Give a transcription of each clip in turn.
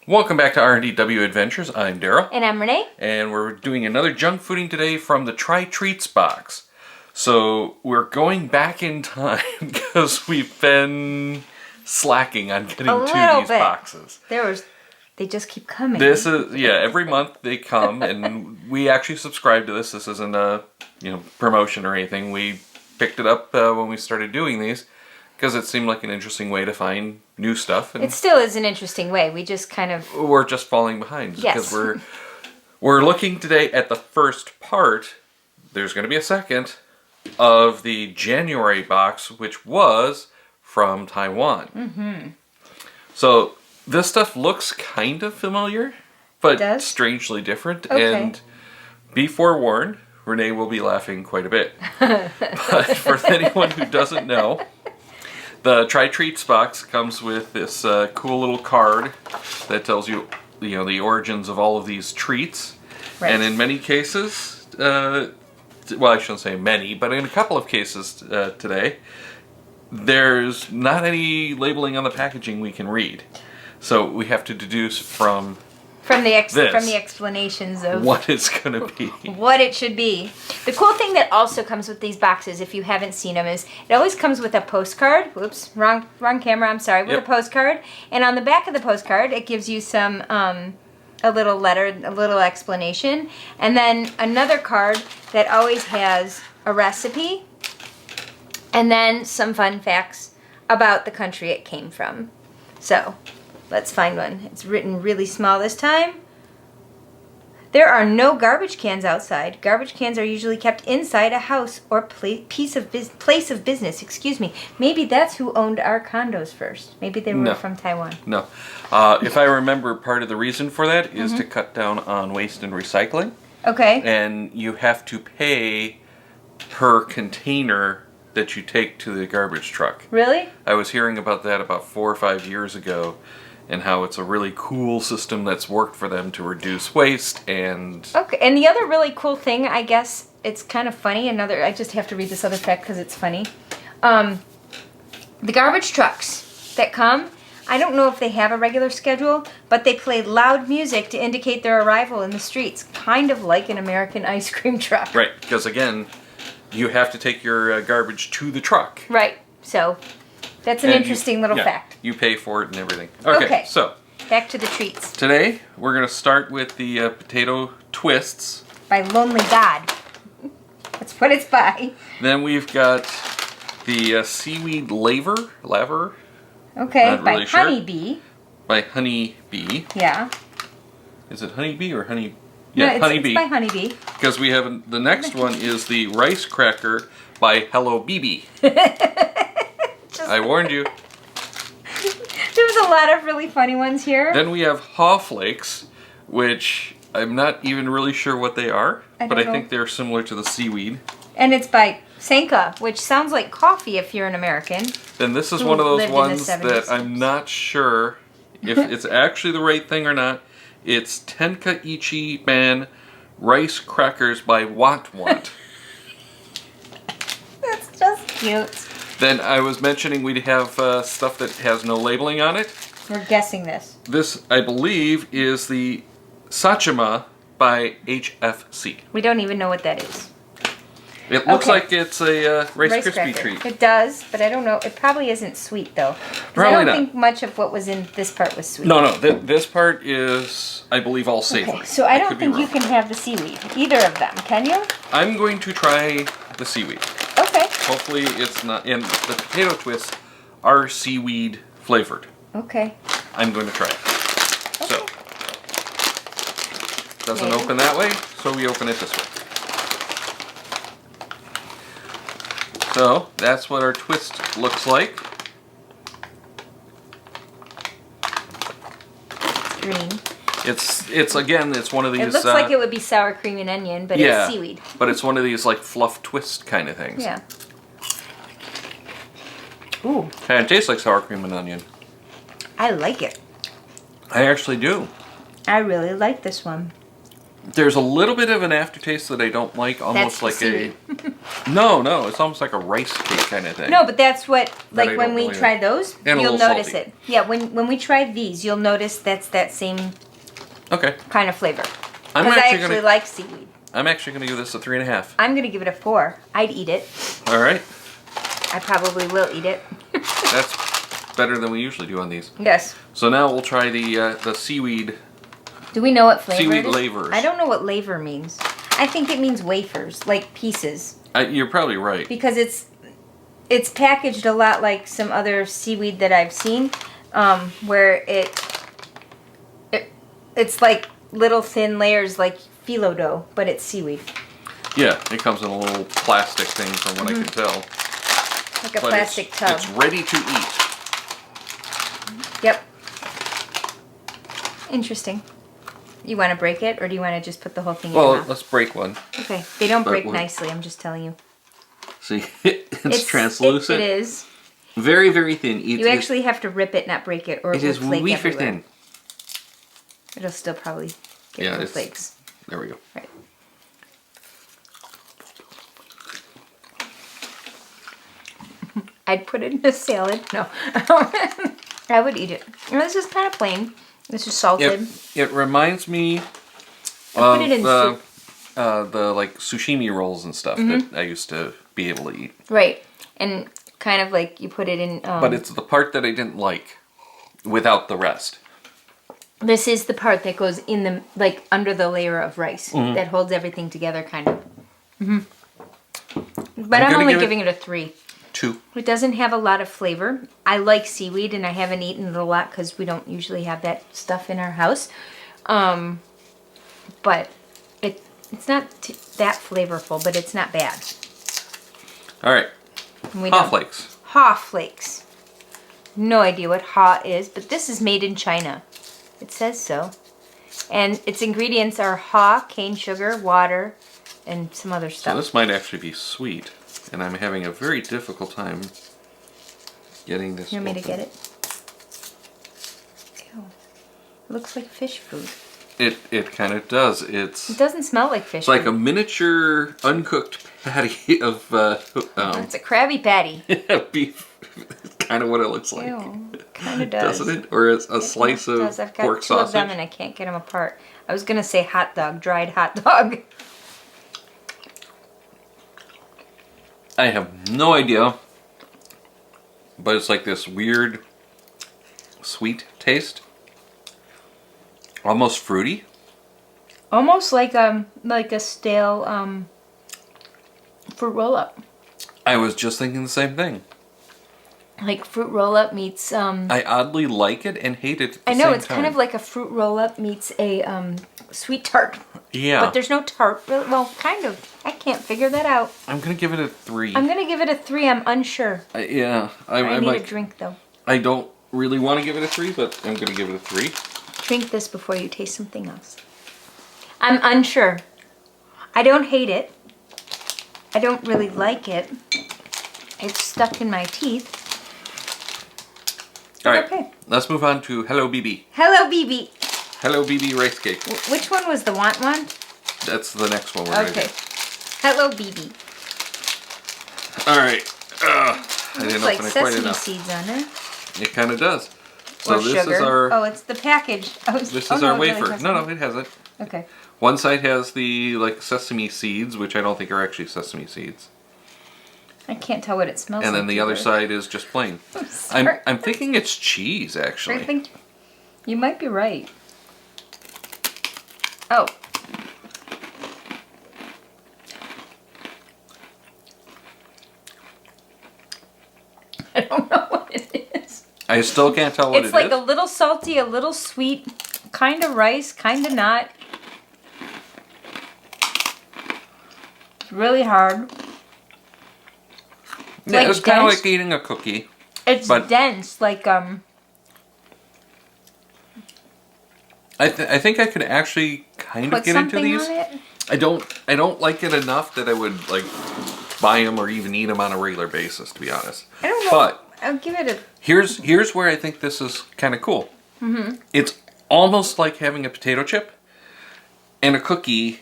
Welcome back to R&DW Adventures. I'm Darryl. And I'm Renee. And we're doing another junk fooding today from the TryTreats box. So we're going back in time because we've been slacking on getting to these boxes. They just keep coming. This is, every month they come and we actually subscribe to this. This isn't a promotion or anything. We picked it up when we started doing these because it seemed like an interesting way to find new stuff. And it still is an interesting way. We just kind of... We're just falling behind. Yes. Because we're looking today at the first part. There's going to be a second of the January box, which was from Taiwan. Mm-hmm. So this stuff looks kind of familiar, but strangely different. Okay. And be forewarned, Renee will be laughing quite a bit. But for anyone who doesn't know, the TryTreats box comes with this cool little card that tells you, the origins of all of these treats. Right. And in many cases, well, I shouldn't say many, but in a couple of cases today, there's not any labeling on the packaging we can read. So we have to deduce from the explanations of what it's going to be. What it should be. The cool thing that also comes with these boxes, if you haven't seen them, is it always comes with a postcard. Whoops, wrong camera, I'm sorry. With a postcard. And on the back of the postcard, it gives you some, a little letter, a little explanation. And then another card that always has a recipe. And then some fun facts about the country it came from. So... let's find one. It's written really small this time. There are no garbage cans outside. Garbage cans are usually kept inside a house or place of business. Excuse me. Maybe that's who owned our condos first. Maybe they were from Taiwan. No. If I remember, part of the reason for that is to cut down on waste and recycling. Okay. And you have to pay per container that you take to the garbage truck. Really? I was hearing about that about 4 or 5 years ago. And how it's a really cool system that's worked for them to reduce waste and... Okay, and the other really cool thing, I guess, it's kind of funny, I just have to read this other fact because it's funny. The garbage trucks that come, I don't know if they have a regular schedule, but they play loud music to indicate their arrival in the streets, kind of like an American ice cream truck. Right, because again, you have to take your garbage to the truck. Right, so... that's an interesting little fact. You pay for it and everything. Okay, so... back to the treats. Today, we're going to start with the potato twists. By Lonely God. That's what it's by. Then we've got the seaweed Laver. Okay, Not by really sure. HoneyBee. By HoneyBee. Yeah. Is it HoneyBee or Honey... yeah, no, HoneyBee. It's by HoneyBee. Because we have... the next one is the rice cracker by Hello BB. I warned you. There's a lot of really funny ones here. Then we have Haw Flakes, which I'm not even really sure what they are, but I think they're similar to the seaweed. And it's by Sanca, which sounds like coffee if you're an American. Then this is one of those ones that I'm not sure if it's actually the right thing or not. It's Tenka-Ichi Man Rice Crackers by Want Want. That's just cute. Then I was mentioning we'd have stuff that has no labeling on it. We're guessing this. This, I believe, is the Sachima by HFC. We don't even know what that is. It looks like it's a Rice Krispie treat. It does, but I don't know. It probably isn't sweet, though. Probably not. I don't think much of what was in this part was sweet. No. This part is, I believe, all savory. Okay, so I don't think you can have the seaweed. Either of them, can you? I'm going to try the seaweed. Okay. Hopefully it's not... and the potato twists are seaweed flavored. Okay. I'm going to try it. Okay. So, doesn't open that way, so we open it this way. So, that's what our twist looks like. Green. It's again, it's one of these... it looks like it would be sour cream and onion, but it's seaweed. But it's one of these like fluff twist kind of things. Yeah. Ooh. And it tastes like sour cream and onion. I like it. I actually do. I really like this one. There's a little bit of an aftertaste that I don't like, almost like a... No, it's almost like a rice cake kind of thing. No, but that's what, That I like when don't we really try like. those, And a you'll little notice salty. it. Yeah, when we try these, you'll notice that's that same Okay. kind of flavor. I'm Because I actually actually gonna- like seaweed. I'm actually going to give this a 3.5. I'm going to give it a 4. I'd eat it. All right. I probably will eat it. That's better than we usually do on these. Yes. So now we'll try the seaweed. Do we know what flavor Seaweed it is? lavers. I don't know what laver means. I think it means wafers, like pieces. You're probably right. Because it's packaged a lot like some other seaweed that I've seen, where it's like little thin layers like phyllo dough, but it's seaweed. Yeah, it comes in a little plastic thing from what I can tell. Like a But plastic tub. It's ready to eat. Yep. Interesting. You want to break it, or do you want to just put the whole thing in your Well, mouth? let's break one. Okay. They don't break we'll- nicely, I'm just telling you. See, it's translucent. It is. Very, very thin. You actually have to rip it, not break it, or It will is flake wafer everywhere. thin. It'll still probably get little it's- flakes. There we go. Right. I'd put it in a salad. No. I would eat it. Well, this is kind of plain. This is salted. It reminds me I put of it in soup. the like sushimi rolls and stuff that I used to be able to eat. Right. And kind of like you put it in... But it's the part that I didn't like without the rest. This is the part that goes in the, like, under the layer of rice. That holds everything together, kind of. But I'm gonna only give it- giving it a 3. 2. It doesn't have a lot of flavor. I like seaweed, and I haven't eaten it a lot because we don't usually have that stuff in our house. But it's not that flavorful, but it's not bad. All right. And we Haw don't- Flakes. Haw Flakes. No idea what haw is, but this is made in China. It says so. And its ingredients are haw, cane sugar, water, and some other So stuff. this might actually be sweet, and I'm having a very difficult time getting this. You want me to open. get it? Ew. It looks like fish food. It kind of does. It It's doesn't smell like fish like a food. miniature uncooked patty of It's a Krabby Patty. beef. Kind of what it looks like. Ew. Kind of does. Doesn't it? Or it's a slice It of does. I've got pork 2 sausage. of them and I can't get them apart. I was going to say hot dog, dried hot dog. I have no idea, but it's like this weird sweet taste, almost fruity. Almost like a stale fruit roll-up. I was just thinking the same thing. Like fruit roll-up meets... I oddly like it and hate it at the I know, same it's time. kind of like a fruit roll-up meets a sweet tart. Yeah. But there's no tart. Well, kind of. I can't figure that out. I'm going to give it a 3. I'm going to give it a 3. I'm unsure. Yeah. I I'm need like, a drink, though. I don't really want to give it a 3, but I'm going to give it a 3. Drink this before you taste something else. I'm unsure. I don't hate it. I don't really like it. It's stuck in my teeth. All right. Okay. Let's move on to Hello BB. Hello, BB. Hello BB rice cake. Which one was the want one? That's the next one we're going to Okay. do. Hello, BB. All right. I Looks didn't like open it quite sesame enough. seeds on there. It kind of does. So Or this sugar. is our Oh, it's the package. this is our it really wafer. has No, it. it hasn't. Okay. One side has the like sesame seeds, which I don't think are actually sesame seeds, I can't tell what it smells like. and then the other either. side is just plain. I'm sorry. I'm thinking it's cheese I actually. think you might be right. Oh. I don't know what it is. I still can't tell what it is. It's like a little salty, a little sweet, kind of rice, kind of not. It's really hard. Yeah, like it's kind of dense. like eating a cookie. It's But- dense, like I think I could actually kind of put get into something these. on it. I don't like it enough that I would like buy them or even eat them on a regular basis, to be honest. I don't know. But I'll give it a. here's where I think this is kind of cool. It's almost like having a potato chip and a cookie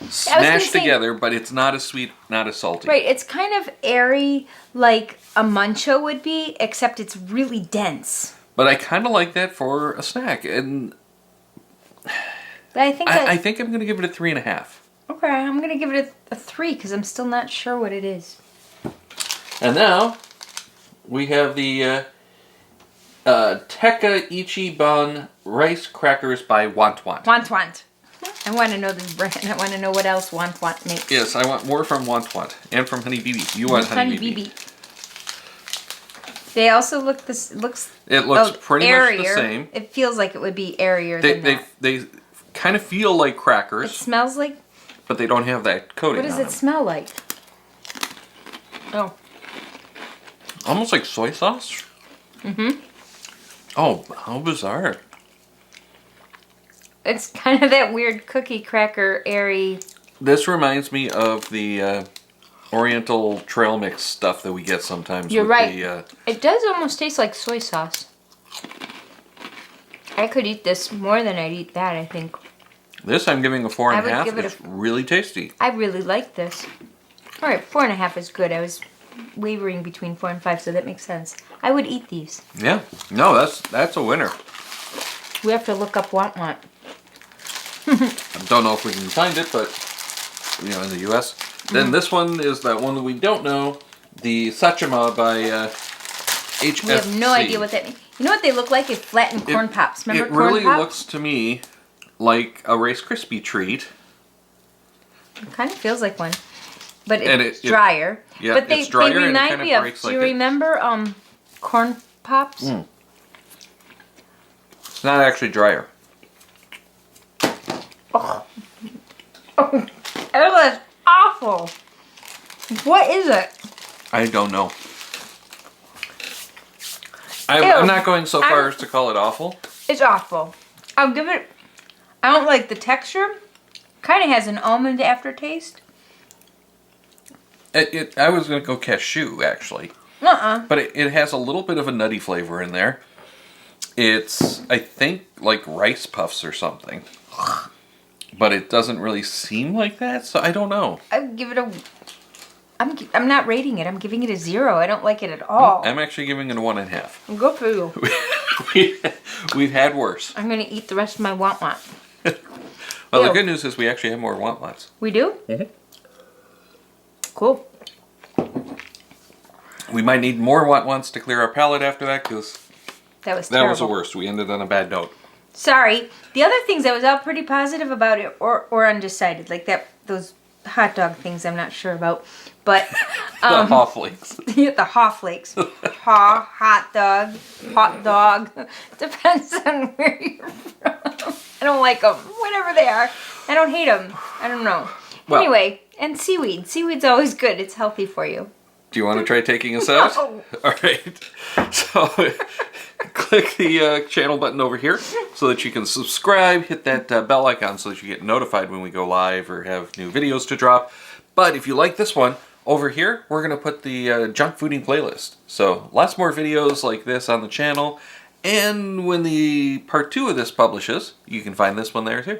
smashed together, but it's not as sweet, not as salty. Right, it's kind of airy like a Muncho would be, except it's really dense. But I kind of like that for a snack, and I think I'm going to give it a 3.5. Okay, I'm going to give it a 3 because I'm still not sure what it is. And now we have the Tenka-Ichi bun rice crackers by Want Want. Want Want. I want to know this brand. I want to know what else Want Want makes. Yes, I want more from Want Want and from HoneyBee. You want HoneyBee. They also look It looks pretty airier. much the same. It feels like it would be airier than that. They kind of feel like crackers. It smells like... But they don't have that coating. What does it smell like? Oh. Almost like soy sauce? Mm-hmm. Oh, how bizarre. It's kind of that weird cookie cracker airy... This reminds me of the Oriental trail mix stuff that we get sometimes. You're with right. It does almost taste like soy sauce. I could eat this more than I'd eat that, I think. This I'm giving a 4.5. I would give it it's really tasty. I really like this. All right, 4.5 is good. I was wavering between 4 and 5, so that makes sense. I would eat these. Yeah. No, that's a winner. We have to look up Want Want. I don't know if we can find it, but you know, in the U.S. Then this one is that one that we don't know, the Sachima by HFC. We have no idea what that means. You know what they look like? It's flattened corn pops. Remember it corn really pops? looks to me like a Rice Krispie treat. It kind of feels like one, but And it's drier. Yeah, but it's drier they and it remind kind of me of. breaks Do like you it. remember corn pops? It's not actually drier. Oh, it was awful. What is it? I don't know. I'm not going so far as to call it awful. It's awful. I'll give it... I don't like the texture. Kind of has an almond aftertaste. I was going to go cashew, actually. But it has a little bit of a nutty flavor in there. It's, I think, like rice puffs or something. But it doesn't really seem like that, so I don't know. I give it a... I'm not rating it. I'm giving it a 0. I don't like it at all. I'm actually giving it a 1.5. Go for you. We've had worse. I'm going to eat the rest of my Want Want. Well, the good news is we actually have more Want Wants. We do? Mm-hmm. Cool. We might need more Want Wants to clear our palate after that, because That was terrible. that was the worst. We ended on a bad note. Sorry. The other things I was all pretty positive about it, or undecided, like those hot dog things I'm not sure about. But The Haw Flakes. the Haw Flakes. Hot dog. Depends on where you're from. I don't like them. Whatever they are. I don't hate them. I don't know. Well, anyway, and seaweed. Seaweed's always good. It's healthy for you. Do you want to try taking us out? No. All right. So click the channel button over here so that you can subscribe. Hit that bell icon so that you get notified when we go live or have new videos to drop. But if you like this one, over here, we're going to put the junk fooding playlist. So lots more videos like this on the channel. And when the part 2 of this publishes, you can find this one there too.